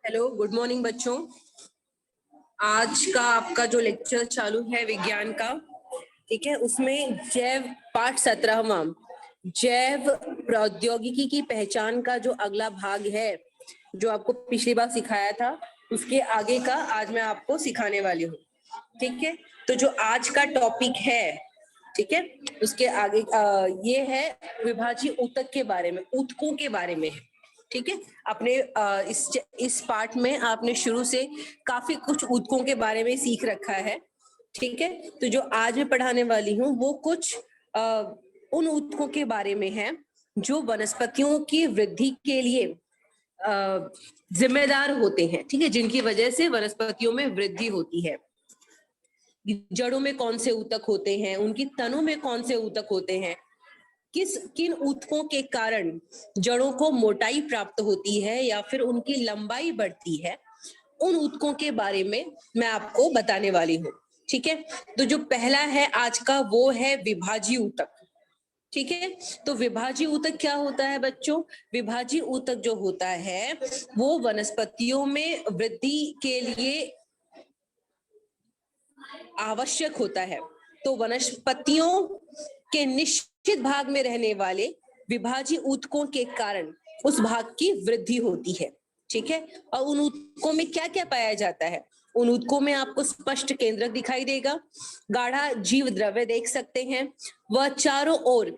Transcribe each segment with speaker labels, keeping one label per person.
Speaker 1: Hello, good morning बच्चों। आज का आपका जो लेक्चर चालू है विज्ञान का, ठीक है, उसमें जैव पाठ 17वां जैव प्रौद्योगिकी की पहचान का जो अगला भाग है, जो आपको पिछली बार सिखाया था, उसके आगे का आज मैं आपको सिखाने वाली हूँ। ठीक है, तो जो आज का टॉपिक है, ठीक है, उसके आगे ये है विभाजीय ऊतक के बारे में, ऊतकों के बारे में है। ठीक है, आपने इस पार्ट में आपने शुरू से काफी कुछ ऊतकों के बारे में सीख रखा है। ठीक है, तो जो आज मैं पढ़ाने वाली हूँ वो कुछ उन ऊतकों के बारे में है जो वनस्पतियों की वृद्धि के लिए जिम्मेदार होते हैं। ठीक है, जिनकी वजह से वनस्पतियों में वृद्धि होती है। जड़ों में कौन से ऊतक होते हैं, उनकी तनों में कौन से ऊतक होते हैं, किन ऊतकों के कारण जड़ों को मोटाई प्राप्त होती है या फिर उनकी लंबाई बढ़ती है, उन ऊतकों के बारे में मैं आपको बताने वाली हूँ। ठीक है, तो जो पहला है आज का वो है विभाजीय ऊतक। ठीक है, तो विभाजीय ऊतक क्या होता है बच्चों? विभाजीय ऊतक जो होता है वो वनस्पतियों में वृद्धि के लिए आवश्यक होता है। तो वनस्पतियों के निश्चित भाग में रहने वाले विभाजीय ऊतकों के कारण उस भाग की वृद्धि होती है। ठीक है, और उन ऊतकों में क्या क्या पाया जाता है? उन ऊतकों में आपको स्पष्ट केंद्रक दिखाई देगा, गाढ़ा जीव द्रव्य देख सकते हैं, वह चारों ओर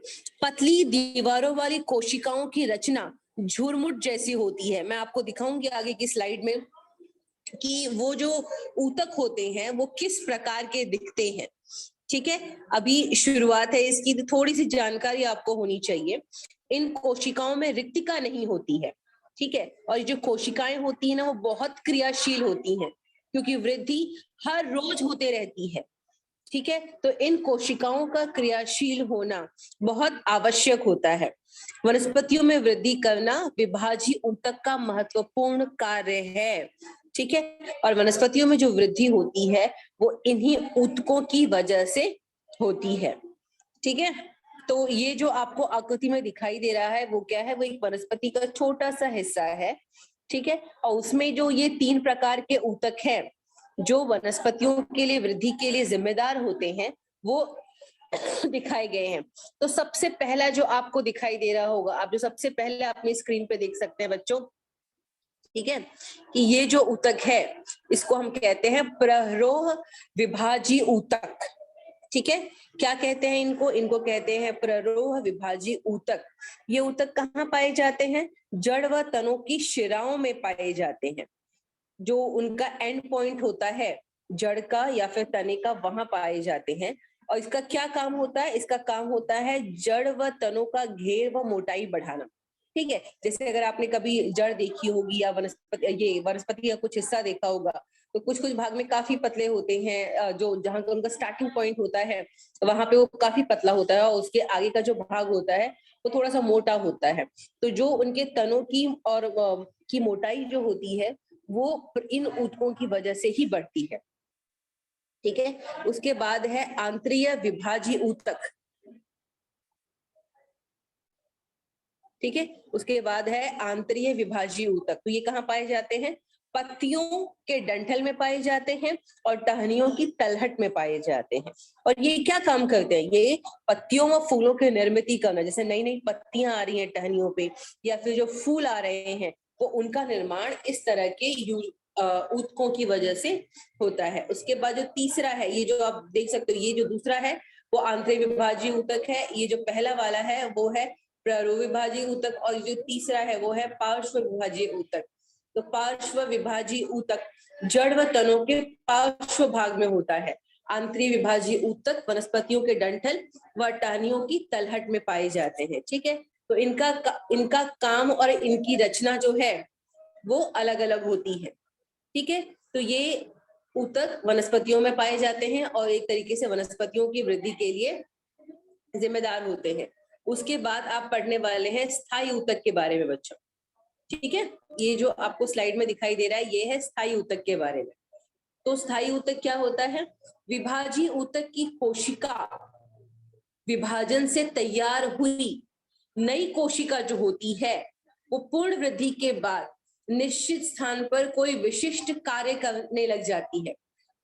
Speaker 1: पतली दीवारों वाली कोशिकाओं की रचना झुरमुट जैसी होती है। मैं आपको दिखाऊंगी आगे की स्लाइड में कि वो जो ऊतक होते हैं वो किस प्रकार के दिखते हैं। ठीक है, अभी शुरुआत है इसकी, तो थोड़ी सी जानकारी आपको होनी चाहिए। इन कोशिकाओं में रिक्तिका नहीं होती है। ठीक है, और जो कोशिकाएं होती है ना वो बहुत क्रियाशील होती हैं, क्योंकि वृद्धि हर रोज होते रहती है। ठीक है, तो इन कोशिकाओं का क्रियाशील होना बहुत आवश्यक होता है। वनस्पतियों में वृद्धि करना विभाजीय ऊतक का महत्वपूर्ण कार्य है। ठीक है, और वनस्पतियों में जो वृद्धि होती है वो इन्हीं ऊतकों की वजह से होती है। ठीक है, तो ये जो आपको आकृति में दिखाई दे रहा है वो क्या है? वो एक वनस्पति का छोटा सा हिस्सा है। ठीक है, और उसमें जो ये 3 प्रकार के ऊतक हैं जो वनस्पतियों के लिए वृद्धि के लिए जिम्मेदार होते हैं वो दिखाए गए हैं। तो सबसे पहला जो आपको दिखाई दे रहा होगा, आप जो सबसे पहले अपनी स्क्रीन पे देख सकते हैं बच्चों, ठीक है, कि ये जो ऊतक है इसको हम कहते हैं प्ररोह विभाजीय ऊतक। ठीक है, क्या कहते हैं इनको? इनको कहते हैं प्ररोह विभाजीय ऊतक। ये ऊतक कहाँ पाए जाते हैं? जड़ व तनों की शिराओं में पाए जाते हैं। जो उनका एंड पॉइंट होता है जड़ का या फिर तने का, वहां पाए जाते हैं। और इसका क्या काम होता है? इसका काम होता है जड़ व तनों का घेर व मोटाई बढ़ाना। ठीक है, जैसे अगर आपने कभी जड़ देखी होगी या वनस्पति का कुछ हिस्सा देखा होगा, तो कुछ कुछ भाग में काफी पतले होते हैं, जो जहां का उनका स्टार्टिंग पॉइंट होता है वहां पे वो काफी पतला होता है, और उसके आगे का जो भाग होता है वो थोड़ा सा मोटा होता है। तो जो उनके तनों की और की मोटाई जो होती है वो इन ऊतकों की वजह से ही बढ़ती है। ठीक है, उसके बाद है आंतरीय विभाजीय ऊतक। ठीक है, उसके बाद है आंतरीय विभाजीय ऊतक। तो ये कहाँ पाए जाते हैं? पत्तियों के डंठल में पाए जाते हैं और टहनियों की तलहट में पाए जाते हैं। और ये क्या काम करते हैं? ये पत्तियों व फूलों की निर्मित करना, जैसे नई नई पत्तियां आ रही हैं टहनियों पे या फिर जो फूल आ रहे हैं, तो उनका निर्माण इस तरह के ऊतकों की वजह से होता है। उसके बाद जो तीसरा है, ये जो आप देख सकते हो, ये जो दूसरा है वो आंतरिक विभाजीय ऊतक है। ये जो पहला वाला है वो है प्ररोह विभाजीय ऊतक, और जो तीसरा है वो है पार्श्व विभाजीय ऊतक। तो पार्श्व विभाजीय ऊतक जड़ व तनों के पार्श्व भाग में होता है। आंतरिक विभाजीय ऊतक वनस्पतियों के डंठल व टहनियों की तलहट में पाए जाते हैं। ठीक है, तो इनका काम और इनकी रचना जो है वो अलग अलग होती है। ठीक है, तो ये ऊतक वनस्पतियों में पाए जाते हैं और एक तरीके से वनस्पतियों की वृद्धि के लिए जिम्मेदार होते हैं। उसके बाद आप पढ़ने वाले हैं स्थायी ऊतक के बारे में बच्चों। ठीक है, ये जो आपको स्लाइड में दिखाई दे रहा है ये है स्थायी ऊतक के बारे में। तो स्थायी ऊतक क्या होता है? विभाजीय ऊतक की कोशिका विभाजन से तैयार हुई नई कोशिका जो होती है वो पूर्ण वृद्धि के बाद निश्चित स्थान पर कोई विशिष्ट कार्य करने लग जाती है,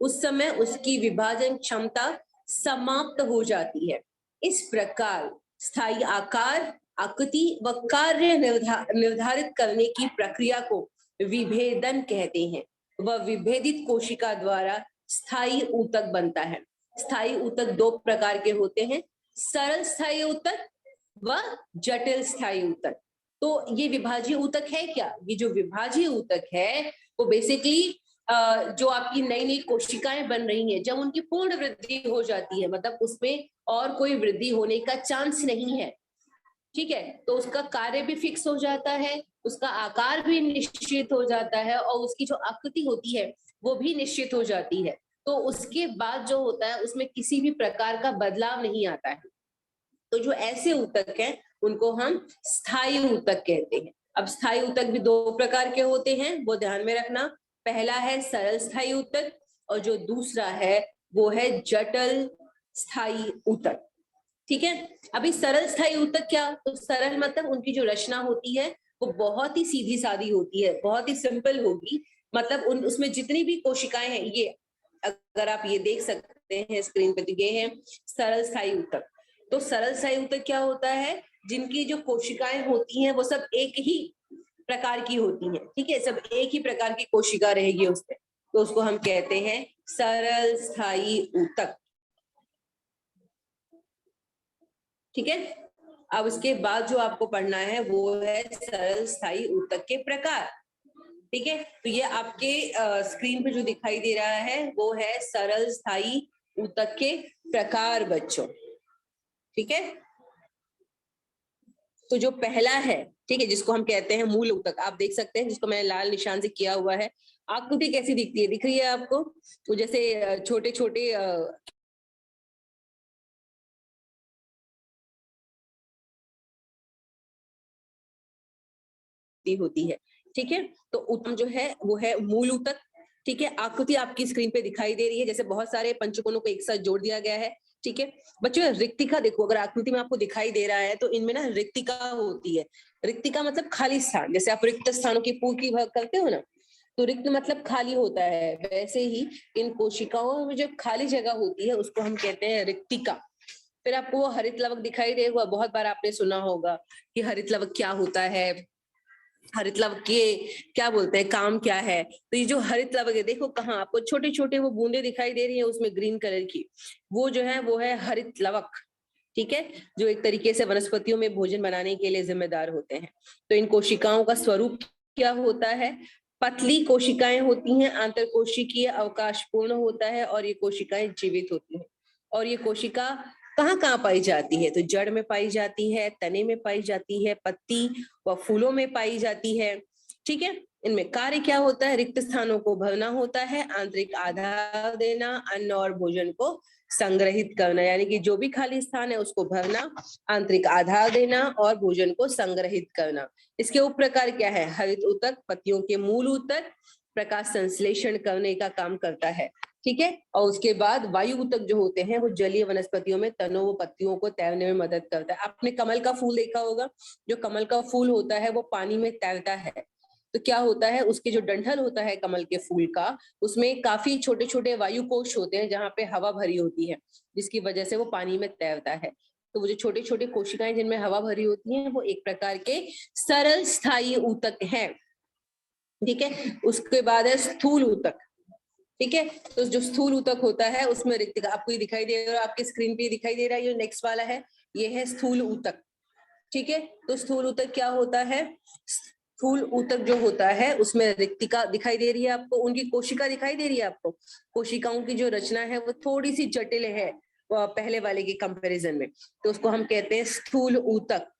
Speaker 1: उस समय उसकी विभाजन क्षमता समाप्त हो जाती है। इस प्रकार स्थायी आकार, आकृति व कार्य निर्धारित करने की प्रक्रिया को विभेदन कहते हैं। वह विभेदित कोशिका द्वारा स्थायी ऊतक बनता है। स्थायी ऊतक दो प्रकार के होते हैं, सरल स्थायी ऊतक व जटिल स्थायी ऊतक। तो ये विभाजीय ऊतक है क्या? ये जो विभाजीय ऊतक है वो बेसिकली जो आपकी नई नई कोशिकाएं बन रही हैं, जब उनकी पूर्ण वृद्धि हो जाती है, मतलब उसमें और कोई वृद्धि होने का चांस नहीं है, ठीक है, तो उसका कार्य भी फिक्स हो जाता है, उसका आकार भी निश्चित हो जाता है और उसकी जो आकृति होती है वो भी निश्चित हो जाती है। तो उसके बाद जो होता है उसमें किसी भी प्रकार का बदलाव नहीं आता है। तो जो ऐसे ऊतक हैं उनको हम स्थायी ऊतक कहते हैं। अब स्थायी ऊतक भी दो प्रकार के होते हैं, वो ध्यान में रखना। पहला है सरल स्थायी ऊतक और जो दूसरा है वो है जटिल स्थायी ऊतक। ठीक है, अभी सरल स्थायी ऊतक क्या? तो सरल मतलब उनकी जो रचना होती है वो बहुत ही सीधी सादी होती है, बहुत ही सिंपल होगी। मतलब उसमें जितनी भी कोशिकाएं हैं, ये अगर आप ये देख सकते हैं स्क्रीन पे, तो ये है सरल स्थायी ऊतक। तो सरल स्थायी ऊतक क्या होता है? जिनकी जो कोशिकाएं होती हैं वो सब एक ही प्रकार की होती हैं, ठीक है, सब एक ही प्रकार की कोशिका रहेगी उसमें, तो उसको हम कहते हैं सरल स्थायी ऊतक। ठीक है, अब उसके बाद जो आपको पढ़ना है वो है सरल स्थायी ऊतक के प्रकार। ठीक है, तो ये आपके स्क्रीन पे जो दिखाई दे रहा है वो है सरल स्थायी ऊतक के प्रकार बच्चों। ठीक है, तो जो पहला है, ठीक है, जिसको हम कहते हैं मूल ऊतक, आप देख सकते हैं जिसको मैंने लाल निशान से किया हुआ है। आकृति कैसी दिखती है? दिख रही है आपको? तो जैसे छोटे छोटे होती है। ठीक है, तो उत्तम जो है वो है मूल ऊतक। ठीक है, आकृति आपकी स्क्रीन पे दिखाई दे रही है, जैसे बहुत सारे पंचकोणों को एक साथ जोड़ दिया गया है। ठीक है बच्चों, रिक्तिका देखो, अगर आकृति में आपको दिखाई दे रहा है तो इनमें ना रिक्तिका होती है। रिक्तिका मतलब खाली स्थान, जैसे आप रिक्त स्थानों की पूर्ति करते हो ना, तो रिक्त मतलब खाली होता है, वैसे ही इन कोशिकाओं में जो खाली जगह होती है उसको हम कहते हैं रिक्तिका। फिर आपको वो हरित लवक दिखाई देगा, बहुत बार आपने सुना होगा कि हरित लवक क्या होता है, हरित लवक के क्या बोलते हैं, काम क्या है। तो ये जो हरित लवक है, देखो कहाँ आपको छोटे छोटे वो बूंदे दिखाई दे रही है उसमें ग्रीन कलर की, वो जो है वो है हरित लवक। ठीक है, जो एक तरीके से वनस्पतियों में भोजन बनाने के लिए जिम्मेदार होते हैं। तो इन कोशिकाओं का स्वरूप क्या होता है? पतली कोशिकाएं होती हैं, आंतर कोशिकीय अवकाश पूर्ण होता है और ये कोशिकाएं जीवित होती हैं। और ये कोशिका कहाँ कहाँ पाई जाती है? तो जड़ में पाई जाती है, तने में पाई जाती है, पत्ती व फूलों में पाई जाती है। ठीक है, इनमें कार्य क्या होता है? रिक्त स्थानों को भरना होता है, आंतरिक आधार देना, अन्न और भोजन को संग्रहित करना, यानी कि जो भी खाली स्थान है उसको भरना, आंतरिक आधार देना और भोजन को संग्रहित करना। इसके उप प्रकार क्या है? हरित ऊतक पत्तियों के मूल ऊतक प्रकाश संश्लेषण करने का काम करता है। ठीक है, और उसके बाद वायु ऊतक जो होते हैं वो जलीय वनस्पतियों में तनों व पत्तियों को तैरने में मदद करता है। आपने कमल का फूल देखा होगा, जो कमल का फूल होता है वो पानी में तैरता है। तो क्या होता है, उसके जो डंठल होता है कमल के फूल का, उसमें काफी छोटे छोटे वायु कोश होते हैं जहाँ पे हवा भरी होती है, जिसकी वजह से वो पानी में तैरता है। तो वो जो छोटे छोटे कोशिकाएं जिनमें हवा भरी होती हैं वो एक प्रकार के सरल स्थायी ऊतक हैं। ठीक है, उसके बाद है स्थूल ऊतक। ठीक है, तो जो स्थूल ऊतक होता है उसमें रिक्तिका आपको ये दिखाई दे रहा है, आपकी स्क्रीन पे दिखाई दे रहा है, ये नेक्स्ट वाला है, ये है स्थूल ऊतक। ठीक है, तो स्थूल ऊतक क्या होता है? स्थूल ऊतक जो होता है उसमें रिक्तिका दिखाई दे रही है आपको, उनकी कोशिका दिखाई दे रही है आपको। कोशिकाओं की जो रचना है वो थोड़ी सी जटिल है पहले वाले के कंपैरिजन में, तो उसको हम कहते हैं स्थूल ऊतक।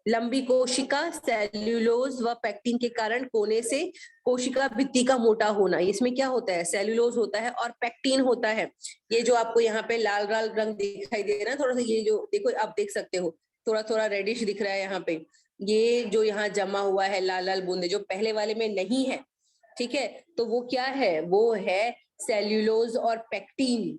Speaker 1: लंबी कोशिका, सेल्यूलोज व पैक्टिन के कारण कोने से कोशिका भित्ति का मोटा होना, इसमें क्या होता है? सेल्यूलोज होता है और पैक्टिन होता है। ये जो आपको यहाँ पे लाल लाल रंग दिखाई दे रहा है थोड़ा सा, ये जो देखो आप देख सकते हो थोड़ा थोड़ा रेडिश दिख रहा है यहाँ पे, ये जो यहाँ जमा हुआ है लाल लाल बूंदे, जो पहले वाले में नहीं है। ठीक है, तो वो क्या है? वो है सेल्यूलोज और पैक्टिन।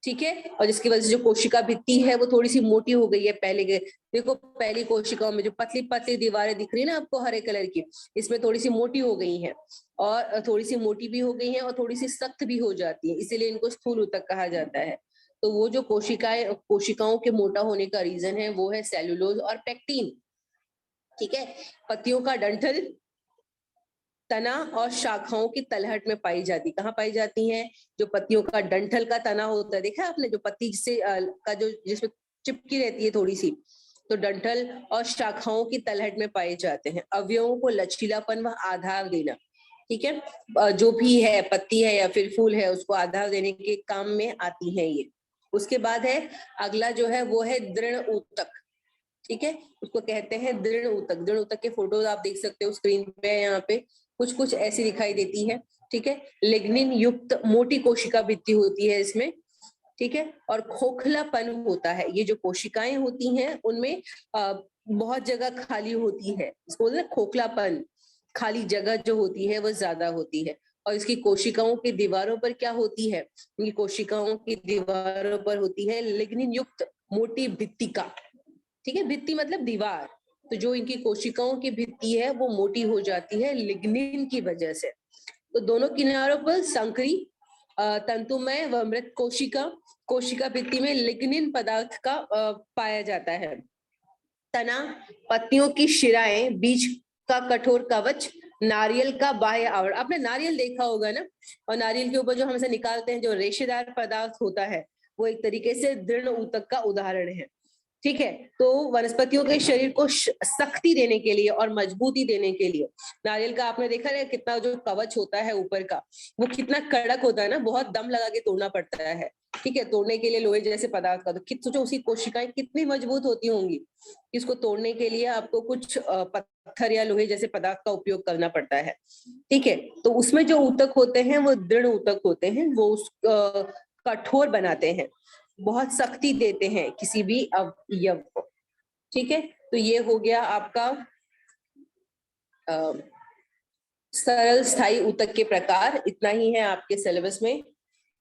Speaker 1: ठीक है। और जिसकी वजह से जो कोशिका भित्ति है वो थोड़ी सी मोटी हो गई है। पहले के देखो, पहली कोशिकाओं में जो पतली पतली दीवारें दिख रही है ना आपको हरे कलर की, इसमें थोड़ी सी मोटी हो गई हैं, और थोड़ी सी मोटी भी हो गई हैं और थोड़ी सी सख्त भी हो जाती है, इसीलिए इनको स्थूल ऊतक कहा जाता है। तो वो जो कोशिकाओं के मोटा होने का रीजन है वो है सेलुलोज और पेक्टिन। ठीक है। पत्तियों का डंठल, तना और शाखाओं की तलहट में पाई जाती। कहाँ पाई जाती हैं? जो पत्तियों का डंठल का तना होता है, देखा आपने, जो पत्ती से का जो जिसमें चिपकी रहती है थोड़ी सी, तो डंठल और शाखाओं की तलहट में पाए जाते हैं। अवयवों को लचीलापन व आधार देना। ठीक है। जो भी है, पत्ती है या फिर फूल है, उसको आधार देने के काम में आती है ये। उसके बाद है अगला जो है वो है दृढ़ ऊतक। ठीक है। उसको कहते हैं दृढ़ ऊतक। दृढ़ ऊतक के फोटोज आप देख सकते हो स्क्रीन पे, यहाँ पे कुछ कुछ ऐसी दिखाई देती है। ठीक है। लिग्निन युक्त मोटी कोशिका भित्ति होती है इसमें। ठीक है। और खोखलापन होता है। ये जो कोशिकाएं होती हैं उनमें बहुत जगह खाली होती है, इसको बोलते हैं खोखलापन। खाली जगह जो होती है वो ज्यादा होती है। और इसकी कोशिकाओं की दीवारों पर क्या होती है? इनकी कोशिकाओं की दीवारों पर होती है लिग्निन युक्त मोटी भित्तिका। ठीक है। भित्ति मतलब दीवार। तो जो इनकी कोशिकाओं की भित्ति है वो मोटी हो जाती है लिग्निन की वजह से। तो दोनों किनारों पर संकरी तंतुमय व मृत कोशिका भित्ति में लिग्निन पदार्थ का पाया जाता है। तना, पत्तियों की शिराएं, बीज का कठोर कवच, नारियल का बाह्य आवरण। आपने नारियल देखा होगा ना, और नारियल के ऊपर जो हम इसे निकालते हैं जो रेशेदार पदार्थ होता है, वो एक तरीके से दृढ़ ऊतक का उदाहरण है। ठीक है। तो वनस्पतियों के शरीर को शक्ति देने के लिए और मजबूती देने के लिए, नारियल का आपने देखा है कितना जो कवच होता है ऊपर का, वो कितना कड़क होता है ना, बहुत दम लगा के तोड़ना पड़ता है। ठीक है। तोड़ने के लिए लोहे जैसे पदार्थ का, तो सोचो उसकी कोशिकाएं कितनी मजबूत होती होंगी। इसको तोड़ने के लिए आपको कुछ पत्थर या लोहे जैसे पदार्थ का उपयोग करना पड़ता है। ठीक है। तो उसमें जो ऊतक होते हैं वो दृढ़ ऊतक होते हैं, वो उस कठोर बनाते हैं, बहुत सख्ती देते हैं किसी भी अवयव को। ठीक है। तो ये हो गया आपका सरल स्थायी ऊतक के प्रकार। इतना ही है आपके सिलेबस में।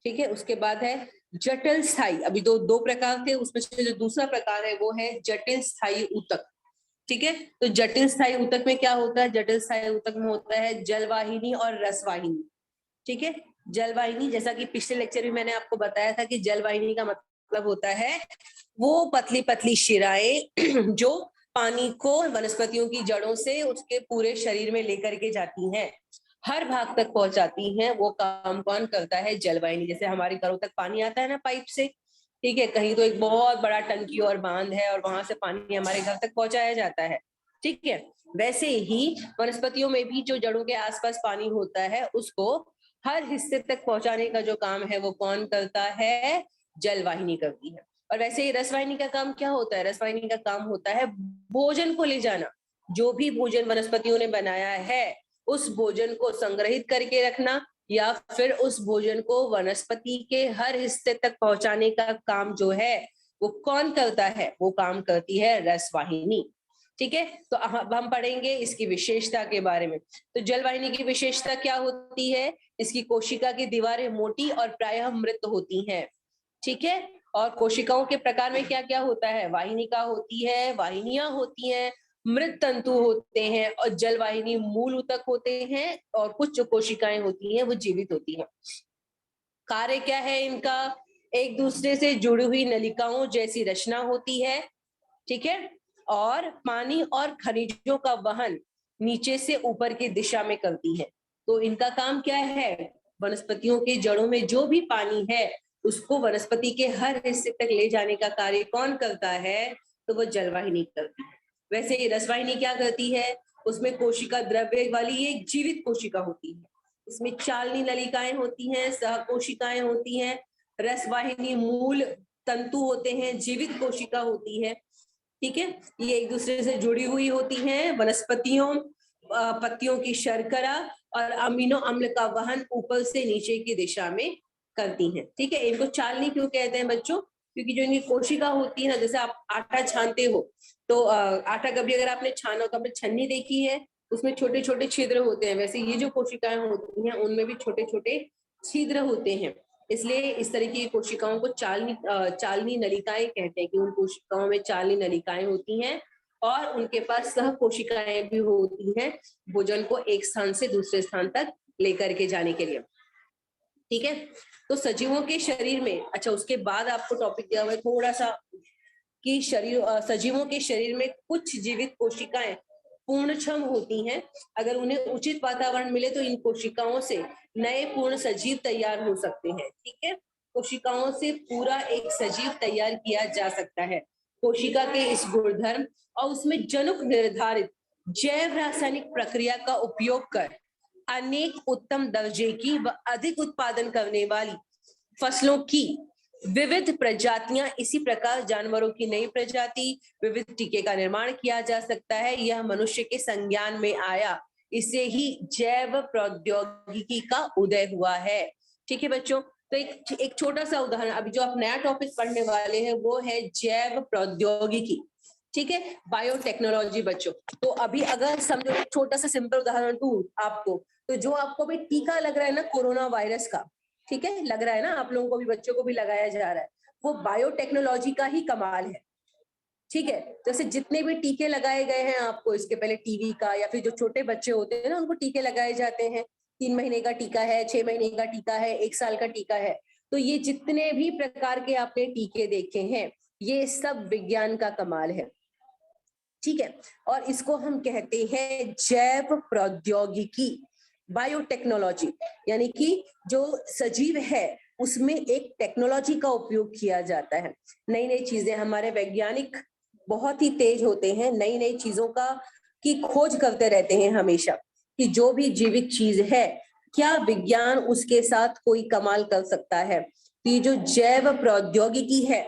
Speaker 1: ठीक है। उसके बाद है जटिल स्थायी। अभी दो प्रकार थे, उसमें से जो दूसरा प्रकार है वो है जटिल स्थायी ऊतक। ठीक है। तो जटिल स्थायी ऊतक में क्या होता है? जटिल स्थायी ऊतक में होता है जलवाहिनी और रसवाहिनी। ठीक है। जलवाहिनी, जैसा कि पिछले लेक्चर में मैंने आपको बताया था कि जलवाहिनी का मतलब होता है वो पतली पतली शिराएं जो पानी को वनस्पतियों की जड़ों से उसके पूरे शरीर में लेकर के जाती हैं, हर भाग तक पहुंचाती हैं। वो काम कौन करता है? जलवाहिनी। जैसे हमारे घरों तक पानी आता है ना पाइप से, ठीक है, कहीं तो एक बहुत बड़ा टंकी और बांध है और वहां से पानी हमारे घर तक पहुंचाया जाता है। ठीक है। वैसे ही वनस्पतियों में भी जो जड़ों के आसपास पानी होता है उसको हर हिस्से तक पहुंचाने का जो काम है वो कौन करता है? जलवाहिनी करती है। और वैसे ही रसवाहिनी का काम क्या होता है? रसवाहिनी का काम होता है भोजन को ले जाना। जो भी भोजन वनस्पतियों ने बनाया है उस भोजन को संग्रहित करके रखना, या फिर उस भोजन को वनस्पति के हर हिस्से तक पहुंचाने का काम जो है वो कौन करता है? वो काम करती है रसवाहिनी। ठीक है। तो अब हम पढ़ेंगे इसकी विशेषता के बारे में। तो जलवाहिनी की विशेषता क्या होती है? इसकी कोशिका की दीवारें मोटी और प्रायः मृत होती हैं। ठीक है। और कोशिकाओं के प्रकार में क्या क्या होता है? वाहिनिका होती है, वाहिनियां होती हैं, मृत तंतु होते हैं और जलवाहिनी मूल ऊतक होते हैं, और कुछ जो कोशिकाएं होती हैं वो जीवित होती हैं। कार्य क्या है इनका? एक दूसरे से जुड़ी हुई नलिकाओं जैसी रचना होती है। ठीक है। और पानी और खनिजों का वहन नीचे से ऊपर की दिशा में करती है। तो इनका काम क्या है? वनस्पतियों के जड़ों में जो भी पानी है उसको वनस्पति के हर हिस्से तक ले जाने का कार्य कौन करता है? तो वो जलवाहिनी करती है। वैसे ये रसवाहिनी क्या करती है? उसमें कोशिका द्रव्य वाली एक जीवित कोशिका होती है। इसमें चालनी नलिकाएं होती हैं, सहकोशिकाएं होती हैं, रसवाहिनी मूल तंतु होते हैं, जीवित कोशिका होती है। ठीक है। ये एक दूसरे से जुड़ी हुई होती हैं। वनस्पतियों पत्तियों की शर्करा और अमीनो अम्ल का वहन ऊपर से नीचे की दिशा में करती हैं। ठीक है। इनको चालनी क्यों कहते हैं बच्चों? क्योंकि जो इनकी कोशिका होती है ना, जैसे आप आटा छानते हो तो आटा कभी अगर आपने छाना तो आपने छन्नी देखी है, उसमें छोटे छोटे छिद्र होते हैं। वैसे ये जो कोशिकाएं होती हैं उनमें भी छोटे छोटे छिद्र होते हैं। इसलिए इस तरीके की कोशिकाओं को चालनी नलिकाएं कहते हैं, कि उन कोशिकाओं में चालनी नलिकाएं होती हैं और उनके पास सह कोशिकाएं भी होती हैं भोजन को एक स्थान से दूसरे स्थान तक लेकर के जाने के लिए। ठीक है, तो सजीवों के शरीर में, अच्छा उसके बाद आपको टॉपिक दिया हुआ है थोड़ा सा कि सजीवों के शरीर में कुछ जीवित कोशिकाएं पूर्णक्षम होती हैं। अगर उन्हें उचित वातावरण मिले तो इन कोशिकाओं से नए पूर्ण सजीव तैयार हो सकते हैं। ठीक है, कोशिकाओं से पूरा एक सजीव तैयार किया जा सकता है। कोशिका के इस गुणधर्म और उसमें जनुक निर्धारित जैव रासायनिक प्रक्रिया का उपयोग कर अनेक उत्तम दर्जे की व अधिक उत्पादन करने वाली फसलों की विविध प्रजातियां, इसी प्रकार जानवरों की नई प्रजाति, विविध टीके का निर्माण किया जा सकता है। यह मनुष्य के संज्ञान में आया, इसे ही जैव प्रौद्योगिकी का उदय हुआ है। ठीक है बच्चों, तो एक छोटा सा उदाहरण, अभी जो आप नया टॉपिक पढ़ने वाले हैं वो है जैव प्रौद्योगिकी। ठीक है, बायोटेक्नोलॉजी बच्चों। तो अभी अगर समझो एक छोटा सा सिंपल उदाहरण दूं आपको, तो जो आपको भी टीका लग रहा है ना कोरोना वायरस का, ठीक है, लग रहा है ना, आप लोगों को भी, बच्चों को भी लगाया जा रहा है, वो बायोटेक्नोलॉजी का ही कमाल है। ठीक है, जैसे जितने भी टीके लगाए गए हैं आपको, इसके पहले टीवी का, या फिर जो छोटे बच्चे होते हैं ना उनको टीके लगाए जाते हैं, 3 महीने का टीका है, 6 महीने का टीका है, 1 साल का टीका है। तो ये जितने भी प्रकार के आपने टीके देखे हैं, ये सब विज्ञान का कमाल है। ठीक है, और इसको हम कहते हैं जैव प्रौद्योगिकी, बायोटेक्नोलॉजी, यानी कि जो सजीव है उसमें एक टेक्नोलॉजी का उपयोग किया जाता है। नई नई चीजें, हमारे वैज्ञानिक बहुत ही तेज होते हैं, नई नई चीजों की खोज करते रहते हैं हमेशा, कि जो भी जीवित चीज है क्या विज्ञान उसके साथ कोई कमाल कर सकता है। तो ये जो जैव प्रौद्योगिकी है,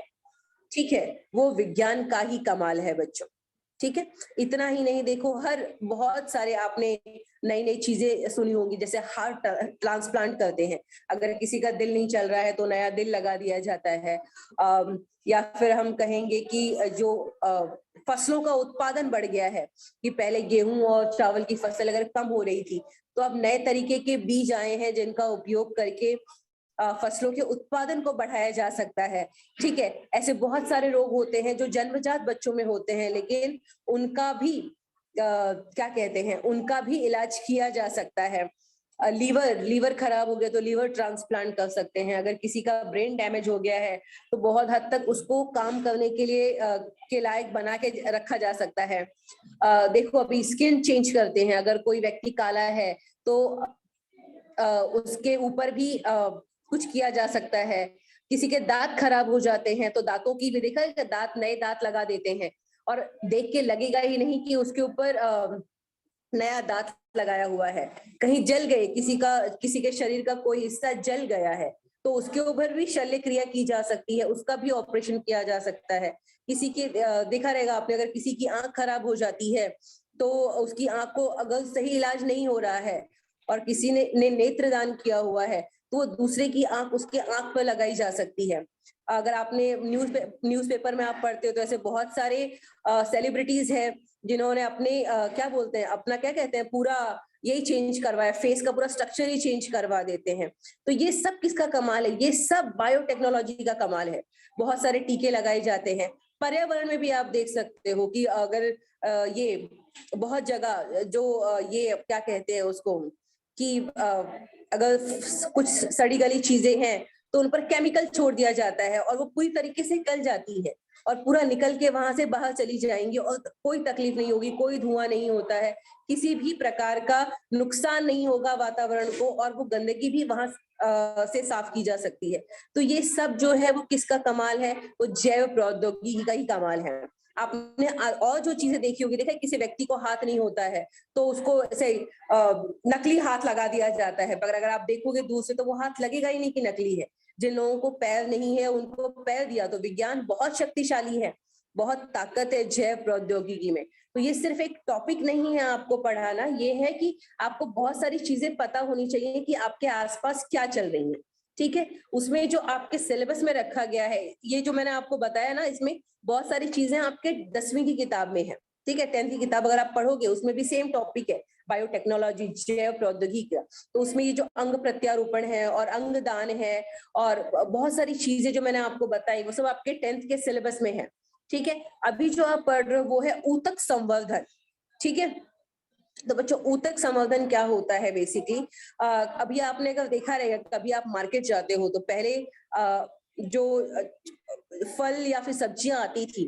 Speaker 1: ठीक है, वो विज्ञान का ही कमाल है बच्चों। ठीक है, इतना ही नहीं, देखो हर बहुत सारे आपने नई नई चीजें सुनी होंगी, जैसे हार्ट ट्रांसप्लांट करते हैं, अगर किसी का दिल नहीं चल रहा है तो नया दिल लगा दिया जाता है। या फिर हम कहेंगे कि जो फसलों का उत्पादन बढ़ गया है, कि पहले गेहूं और चावल की फसल अगर कम हो रही थी, तो अब नए तरीके के बीज आए हैं जिनका उपयोग करके फसलों के उत्पादन को बढ़ाया जा सकता है। ठीक है, ऐसे बहुत सारे रोग होते हैं जो जन्मजात बच्चों में होते हैं, लेकिन उनका भी क्या कहते हैं, उनका भी इलाज किया जा सकता है। लीवर खराब हो गया तो लीवर ट्रांसप्लांट कर सकते हैं। अगर किसी का ब्रेन डैमेज हो गया है तो बहुत हद तक उसको काम करने के लिए के लायक बना के रखा जा सकता है। देखो अभी स्किन चेंज करते हैं, अगर कोई व्यक्ति काला है तो उसके ऊपर भी कुछ किया जा सकता है। किसी के दांत खराब हो जाते हैं तो दांतों की भी देखा है, दांत नए दांत लगा देते हैं और देख के लगेगा ही नहीं कि उसके ऊपर नया दांत लगाया हुआ है। कहीं जल गए, किसी के शरीर का कोई हिस्सा जल गया है तो उसके ऊपर भी शल्य क्रिया की जा सकती है, उसका भी ऑपरेशन किया जा सकता है। किसी के देखा रहेगा आपने, अगर किसी की आंख खराब हो जाती है तो उसकी आंख को अगर सही इलाज नहीं हो रहा है और किसी ने नेत्रदान किया हुआ है तो वो दूसरे की आंख उसके आंख पर लगाई जा सकती है। अगर आपने न्यूज़पेपर में आप पढ़ते हो तो ऐसे बहुत सारे सेलिब्रिटीज हैं जिन्होंने अपने क्या बोलते हैं, अपना क्या कहते हैं, पूरा यही चेंज करवाया, फेस का पूरा स्ट्रक्चर ही चेंज करवा देते हैं। तो ये सब किसका कमाल है? ये सब बायोटेक्नोलॉजी का कमाल है। बहुत सारे टीके लगाए जाते हैं। पर्यावरण में भी आप देख सकते हो कि अगर ये बहुत जगह जो ये क्या कहते हैं उसको, कि अगर कुछ सड़ी गली चीजें हैं तो उन पर केमिकल छोड़ दिया जाता है और वो पूरी तरीके से गल जाती है और पूरा निकल के वहां से बाहर चली जाएंगी और कोई तकलीफ नहीं होगी, कोई धुआं नहीं होता है, किसी भी प्रकार का नुकसान नहीं होगा वातावरण को और वो गंदगी भी वहां से साफ की जा सकती है। तो ये सब जो है वो किसका कमाल है? वो जैव प्रौद्योगिकी का ही कमाल है। आपने और जो चीजें देखी होगी, देखा किसी व्यक्ति को हाथ नहीं होता है तो उसको ऐसे नकली हाथ लगा दिया जाता है, पर अगर आप देखोगे दूर से तो वो हाथ लगेगा ही नहीं कि नकली है। जिन लोगों को पैर नहीं है उनको पैर दिया, तो विज्ञान बहुत शक्तिशाली है, बहुत ताकत है जैव प्रौद्योगिकी में। तो ये सिर्फ एक टॉपिक नहीं है आपको पढ़ाना, ये है कि आपको बहुत सारी चीजें पता होनी चाहिए कि आपके आसपास क्या चल रही है। ठीक है, उसमें जो आपके सिलेबस में रखा गया है, ये जो मैंने आपको बताया ना, इसमें बहुत सारी चीजें आपके 10वीं की किताब में है। ठीक है, 10th की किताब अगर आप पढ़ोगे उसमें भी सेम टॉपिक है, बायोटेक्नोलॉजी, जैव प्रौद्योगिकी का। तो उसमें ये जो अंग प्रत्यारोपण है और अंग दान है और बहुत सारी चीजें जो मैंने आपको बताई वो सब आपके 10th के सिलेबस में है। ठीक है, अभी जो आप पढ़ रहे हो वो है ऊतक संवर्धन। ठीक है, तो बच्चों ऊतक संवर्धन क्या होता है बेसिकली, अभी आपने अगर देखा रहेगा, कभी आप मार्केट जाते हो तो पहले जो फल या फिर सब्जियां आती थी,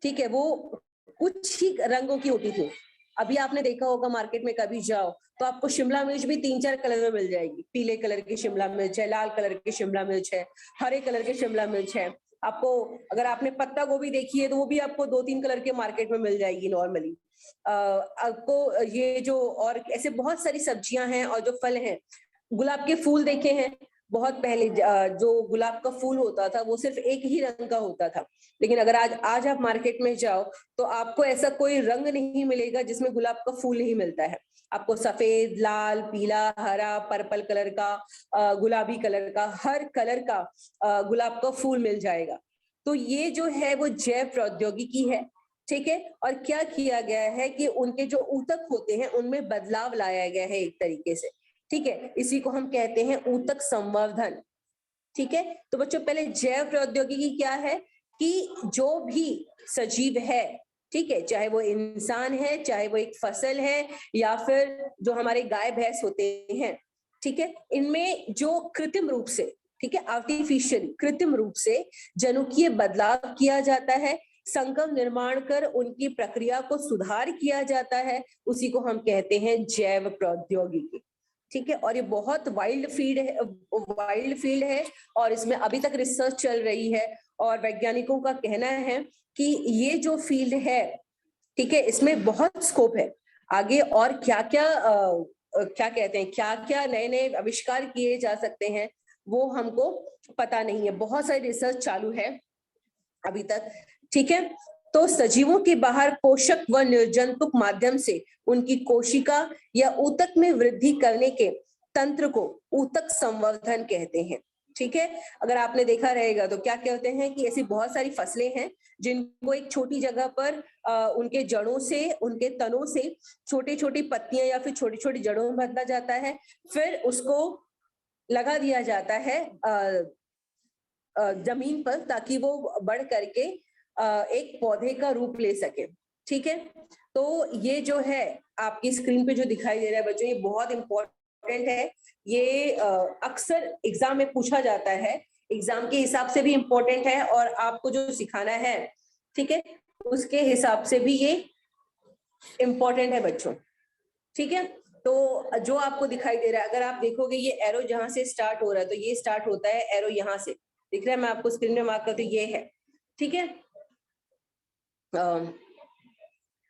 Speaker 1: ठीक है, वो कुछ ही रंगों की होती थी। अभी आपने देखा होगा मार्केट में कभी जाओ तो आपको शिमला मिर्च भी 3-4 कलर में मिल जाएगी। पीले कलर की शिमला मिर्च है, लाल कलर की शिमला मिर्च है, हरे कलर की शिमला मिर्च है। आपको अगर आपने पत्ता गोभी देखी है तो वो भी आपको 2-3 कलर के मार्केट में मिल जाएगी नॉर्मली। आपको ये जो और ऐसे बहुत सारी सब्जियां हैं और जो फल हैं, गुलाब के फूल देखे हैं, बहुत पहले जो गुलाब का फूल होता था वो सिर्फ एक ही रंग का होता था, लेकिन अगर आज आज आप मार्केट में जाओ तो आपको ऐसा कोई रंग नहीं मिलेगा जिसमें गुलाब का फूल नहीं मिलता है। आपको सफेद, लाल, पीला, हरा, पर्पल कलर का, गुलाबी कलर का, हर कलर का गुलाब का फूल मिल जाएगा। तो ये जो है वो जैव प्रौद्योगिकी है। ठीक है, और क्या किया गया है कि उनके जो ऊतक होते हैं उनमें बदलाव लाया गया है एक तरीके से। ठीक है, इसी को हम कहते हैं ऊतक संवर्धन। ठीक है, तो बच्चों पहले जैव प्रौद्योगिकी क्या है कि जो भी सजीव है, ठीक है, चाहे वो इंसान है, चाहे वो एक फसल है, या फिर जो हमारे गाय भैंस होते हैं, ठीक है, इनमें जो कृत्रिम रूप से, ठीक है, आर्टिफिशियल कृत्रिम रूप से जनुकीय बदलाव किया जाता है, संकर निर्माण कर उनकी प्रक्रिया को सुधार किया जाता है, उसी को हम कहते हैं जैव प्रौद्योगिकी। ठीक है, और ये बहुत वाइल्ड फील्ड है और इसमें अभी तक रिसर्च चल रही है और वैज्ञानिकों का कहना है कि ये जो फील्ड है, ठीक है, इसमें बहुत स्कोप है आगे, और क्या क्या क्या कहते हैं, क्या क्या नए नए आविष्कार किए जा सकते हैं वो हमको पता नहीं है। बहुत सारी रिसर्च चालू है अभी तक। ठीक है, तो सजीवों के बाहर पोषक व निर्जंतुक माध्यम से उनकी कोशिका या ऊतक में वृद्धि करने के तंत्र को ऊतक संवर्धन कहते हैं। ठीक है, अगर आपने देखा रहेगा तो क्या कहते हैं कि ऐसी बहुत सारी फसलें हैं जिनको एक छोटी जगह पर उनके जड़ों से, उनके तनों से छोटी छोटी पत्तियां या फिर छोटी छोटी जड़ों में बदला जाता है, फिर उसको लगा दिया जाता है जमीन पर, ताकि वो बढ़ करके एक पौधे का रूप ले सके। ठीक है, तो ये जो है आपकी स्क्रीन पे जो दिखाई दे रहा है बच्चों, ये बहुत इंपॉर्टेंट है। ये अक्सर एग्जाम में पूछा जाता है, एग्जाम के हिसाब से भी इंपॉर्टेंट है और आपको जो सिखाना है, ठीक है, उसके हिसाब से भी ये इंपॉर्टेंट है बच्चों। ठीक है, तो जो आपको दिखाई दे रहा है, अगर आप देखोगे ये एरो जहां से स्टार्ट हो रहा है, तो ये स्टार्ट होता है एरो यहाँ से, दिख रहा है, मैं आपको स्क्रीन में मार्क करती हूँ, ये है। ठीक है,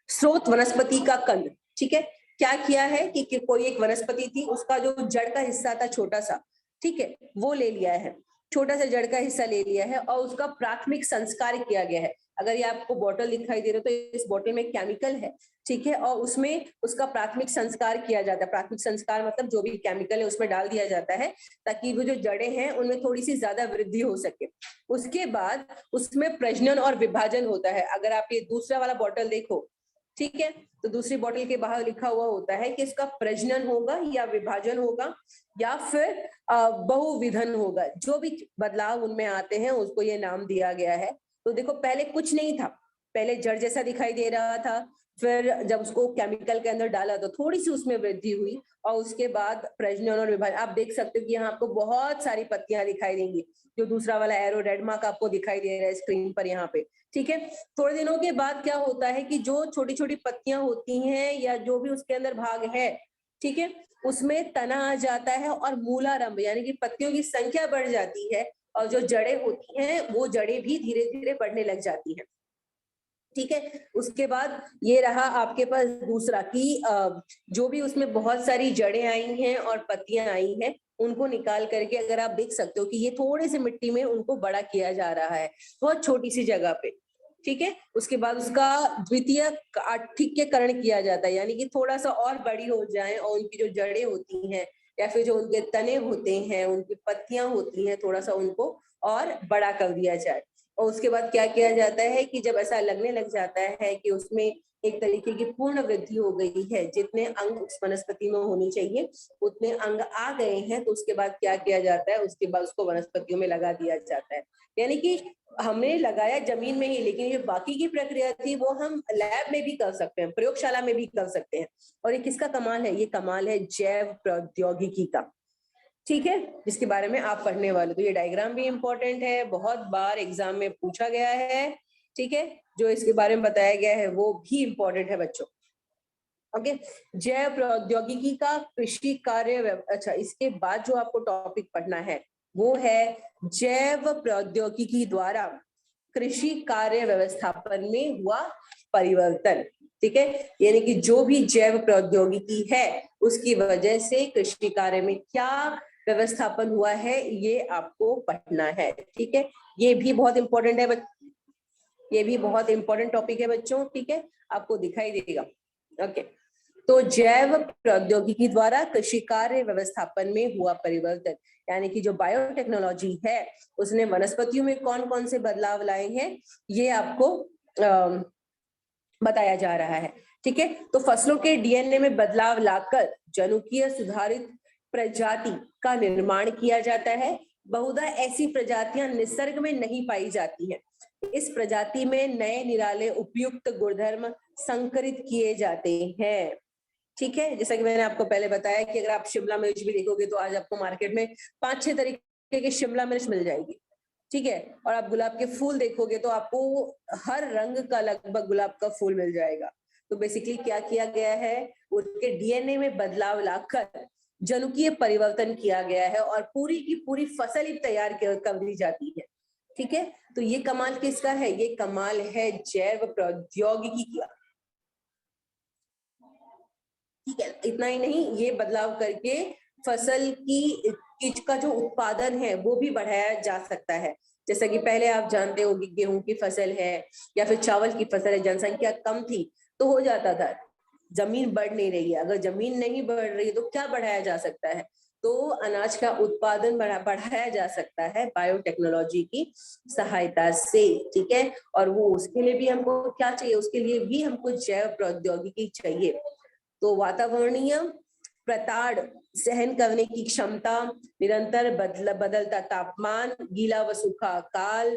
Speaker 1: स्रोत वनस्पति का कंद। ठीक है, क्या किया है कि कोई एक वनस्पति थी, उसका जो जड़ का हिस्सा था छोटा सा, ठीक है, वो ले लिया है, छोटा सा जड़ का हिस्सा ले लिया है और उसका प्राथमिक संस्कार किया गया है। अगर ये आपको बोतल दिखाई दे रहा है तो इस बोतल में केमिकल है, ठीक है, और उसमें उसका प्राथमिक संस्कार किया जाता है। प्राथमिक संस्कार मतलब जो भी केमिकल है उसमें डाल दिया जाता है ताकि वो जो जड़ें हैं उनमें थोड़ी सी ज्यादा वृद्धि हो सके। उसके बाद उसमें प्रजनन और विभाजन होता है। अगर आप ये दूसरा वाला बोतल देखो, ठीक है, तो दूसरी बोतल के बाहर लिखा हुआ होता है कि इसका प्रजनन होगा या विभाजन होगा या फिर बहुविधन होगा। जो भी बदलाव उनमें आते हैं उसको ये नाम दिया गया है। तो देखो पहले कुछ नहीं था, पहले जड़ जैसा दिखाई दे रहा था, फिर जब उसको केमिकल के अंदर डाला तो थोड़ी सी उसमें वृद्धि हुई और उसके बाद प्रजनन और विभाजन। आप देख सकते हो कि यहाँ आपको बहुत सारी पत्तियां दिखाई देंगी, जो दूसरा वाला एरो रेड मार्क आपको दिखाई दे रहा है स्क्रीन पर यहाँ पे। ठीक है, थोड़े दिनों के बाद क्या होता है कि जो छोटी छोटी पत्तियां होती हैं या जो भी उसके अंदर भाग है, ठीक है, उसमें तना आ जाता है और मूलारंभ यानी कि पत्तियों की संख्या बढ़ जाती है और जो जड़ें होती हैं वो जड़ें भी धीरे धीरे बढ़ने लग जाती हैं। ठीक है, उसके बाद ये रहा आपके पास दूसरा कि जो भी उसमें बहुत सारी जड़ें आई हैं और पत्तियां आई हैं, उनको निकाल करके अगर आप देख सकते हो कि ये थोड़े से मिट्टी में उनको बड़ा किया जा रहा है, बहुत छोटी सी जगह पे। ठीक है, उसके बाद उसका द्वितीय आठिक्यकरण किया जाता है, यानी कि थोड़ा सा और बड़ी हो जाए और उनकी जो जड़ें होती हैं या फिर जो उनके तने होते हैं, उनकी पत्तियां होती हैं, थोड़ा सा उनको और बड़ा कर दिया जाए। और उसके बाद क्या किया जाता है कि जब ऐसा लगने लग जाता है कि उसमें एक तरीके की पूर्ण वृद्धि हो गई है, जितने अंग उस वनस्पति में होनी चाहिए उतने अंग आ गए हैं, तो उसके बाद क्या किया जाता है, उसके बाद उसको वनस्पतियों में लगा दिया जाता है। यानी कि हमने लगाया जमीन में ही, लेकिन ये बाकी की प्रक्रिया थी वो हम लैब में भी कर सकते हैं, प्रयोगशाला में भी कर सकते हैं। और ये किसका कमाल है? ये कमाल है जैव प्रौद्योगिकी का, ठीक है, जिसके बारे में आप पढ़ने वाले। तो ये डायग्राम भी इंपॉर्टेंट है, बहुत बार एग्जाम में पूछा गया है, ठीक है, जो इसके बारे में बताया गया है वो भी इंपॉर्टेंट है बच्चों। ओके, जैव प्रौद्योगिकी का कृषि कार्य अच्छा, इसके बाद जो आपको टॉपिक पढ़ना है वो है जैव प्रौद्योगिकी द्वारा कृषि कार्य व्यवस्थापन में हुआ परिवर्तन। ठीक है, यानी कि जो भी जैव प्रौद्योगिकी है उसकी वजह से कृषि कार्य में क्या व्यवस्थापन हुआ है ये आपको पढ़ना है। ठीक है, ये भी बहुत इंपॉर्टेंट है, ये भी बहुत इंपॉर्टेंट टॉपिक है बच्चों। ठीक है, आपको दिखाई देगा। ओके, तो जैव प्रौद्योगिकी द्वारा कृषि कार्य व्यवस्थापन में हुआ परिवर्तन, यानी कि जो बायोटेक्नोलॉजी है उसने वनस्पतियों में कौन कौन से बदलाव लाए हैं ये आपको बताया जा रहा है। ठीक है, तो फसलों के डीएनए में बदलाव लाकर जनुकीय सुधारित प्रजाति का निर्माण किया जाता है। बहुधा ऐसी प्रजातियां निसर्ग में नहीं पाई जाती हैं। इस प्रजाति में नए निराले उपयुक्त गुणधर्म संकरित किए जाते हैं। ठीक है, जैसा कि मैंने आपको पहले बताया कि अगर आप शिमला मिर्च भी देखोगे तो आज आपको मार्केट में 5-6 तरीके की शिमला मिर्च मिल जाएगी। ठीक है, और आप गुलाब के फूल देखोगे तो आपको हर रंग का लगभग गुलाब का फूल मिल जाएगा। तो बेसिकली क्या किया गया है, उसके डीएनए में बदलाव लाकर जनुकीय परिवर्तन किया गया है और पूरी की पूरी फसल ही तैयार कर दी जाती है। ठीक है, तो ये कमाल किसका है? ये कमाल है जैव प्रौद्योगिकी का। ठीक है, इतना ही नहीं, ये बदलाव करके फसल की का जो उत्पादन है वो भी बढ़ाया जा सकता है। जैसा कि पहले आप जानते हो कि गेहूं की फसल है या फिर चावल की फसल है, जनसंख्या कम थी तो हो जाता था, जमीन बढ़ नहीं रही है, अगर जमीन नहीं बढ़ रही है तो क्या बढ़ाया जा सकता है? तो अनाज का उत्पादन बढ़ाया जा सकता है बायोटेक्नोलॉजी की सहायता से। ठीक है, और वो उसके लिए भी हमको क्या चाहिए? उसके लिए भी हमको जैव प्रौद्योगिकी चाहिए। तो वातावरणीय प्रताड़ सहन करने की क्षमता, निरंतर बदलता तापमान, गीला व सूखा काल,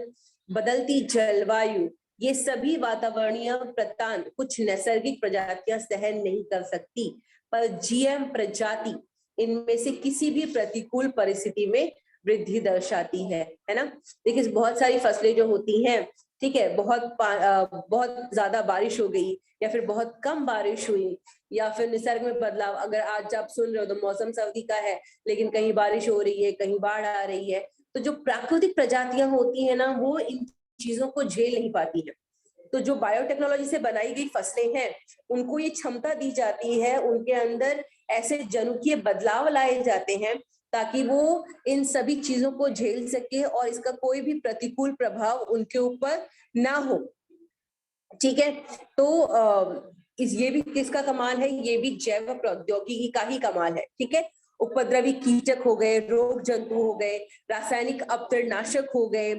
Speaker 1: बदलती जलवायु, ये सभी वातावरणीय प्रताड़ कुछ नैसर्गिक प्रजातियां सहन नहीं कर सकती, पर जीएम प्रजाति इनमें से किसी भी प्रतिकूल परिस्थिति में वृद्धि दर्शाती है ना। देखिए बहुत सारी फसलें जो होती हैं, ठीक है, बहुत ज्यादा बारिश हो गई या फिर बहुत कम बारिश हुई या फिर निसर्ग में बदलाव, अगर आज आप सुन रहे हो तो मौसम सर्दी का है लेकिन कहीं बारिश हो रही है, कहीं बाढ़ आ रही है, तो जो प्राकृतिक प्रजातियां होती है ना वो इन चीजों को झेल नहीं पाती है। तो जो बायोटेक्नोलॉजी से बनाई गई फसलें हैं उनको ये क्षमता दी जाती है, उनके अंदर ऐसे जनुकीय बदलाव लाए जाते हैं ताकि वो इन सभी चीजों को झेल सके और इसका कोई भी प्रतिकूल प्रभाव उनके ऊपर ना हो। ठीक है, तो ये भी किसका कमाल है? ये भी जैव प्रौद्योगिकी का ही कमाल है। ठीक है, उपद्रवी कीटक हो गए, रोग जंतु हो गए, रासायनिक अपतृणाशक हो गए,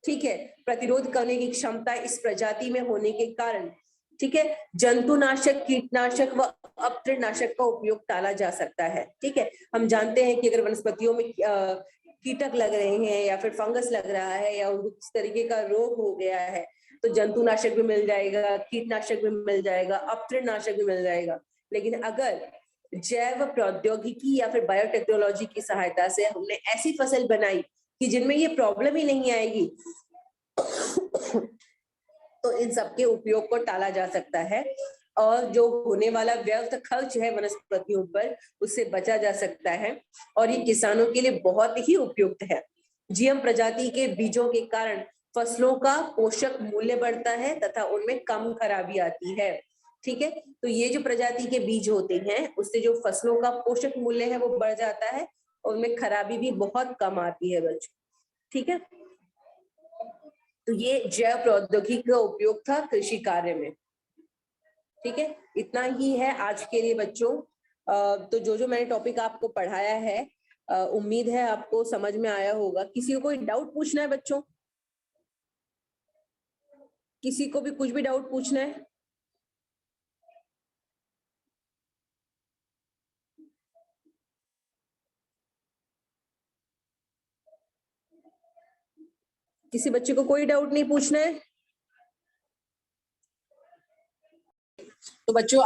Speaker 1: ठीक है, प्रतिरोध करने की क्षमता इस प्रजाति में होने के कारण, ठीक है, जंतुनाशक, कीटनाशक व अपतृणाशक का उपयोग टाला जा सकता है। ठीक है, हम जानते हैं कि अगर वनस्पतियों में कीटक लग रहे हैं या फिर फंगस लग रहा है या उस तरीके का रोग हो गया है तो जंतुनाशक भी मिल जाएगा, कीटनाशक भी मिल जाएगा, अपतृणाशक भी मिल जाएगा। लेकिन अगर जैव प्रौद्योगिकी या फिर बायोटेक्नोलॉजी की सहायता से हमने ऐसी फसल बनाई कि जिनमें ये प्रॉब्लम ही नहीं आएगी तो इन सबके उपयोग को टाला जा सकता है और जो होने वाला व्यर्थ खर्च है वनस्पतियों पर उससे बचा जा सकता है और ये किसानों के लिए बहुत ही उपयुक्त है। जीएम प्रजाति के बीजों के कारण फसलों का पोषक मूल्य बढ़ता है तथा उनमें कम खराबी आती है। ठीक है, तो ये जो प्रजाति के बीज होते हैं उससे जो फसलों का पोषक मूल्य है वो बढ़ जाता है और उनमें खराबी भी बहुत कम आती है बच्चों। ठीक है, तो ये जैव प्रौद्योगिकी का उपयोग था कृषि कार्य में। ठीक है, इतना ही है आज के लिए बच्चों। तो जो जो मैंने टॉपिक आपको पढ़ाया है उम्मीद है आपको समझ में आया होगा। किसी को कोई डाउट पूछना है बच्चों? किसी को भी कुछ भी डाउट पूछना है? किसी बच्चे को कोई डाउट नहीं पूछना है? तो बच्चों,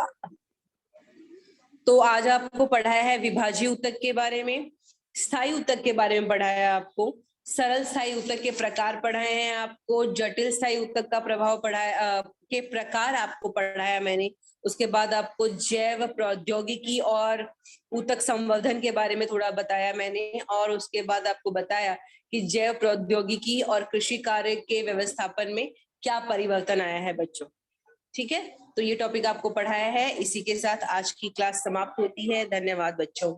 Speaker 1: तो आज आपको पढ़ाया है विभाज्य ऊतक के बारे में, स्थायी ऊतक के बारे में पढ़ाया है आपको, सरल स्थायी ऊतक के प्रकार पढ़ाए हैं आपको, जटिल स्थायी ऊतक का प्रभाव पढ़ाया के प्रकार आपको पढ़ाया मैंने। उसके बाद आपको जैव प्रौद्योगिकी और ऊतक संवर्धन के बारे में थोड़ा बताया मैंने, और उसके बाद आपको बताया कि जैव प्रौद्योगिकी और कृषि कार्य के व्यवस्थापन में क्या परिवर्तन आया है बच्चों। ठीक है, तो ये टॉपिक आपको पढ़ाया है। इसी के साथ आज की क्लास समाप्त होती है। धन्यवाद बच्चों।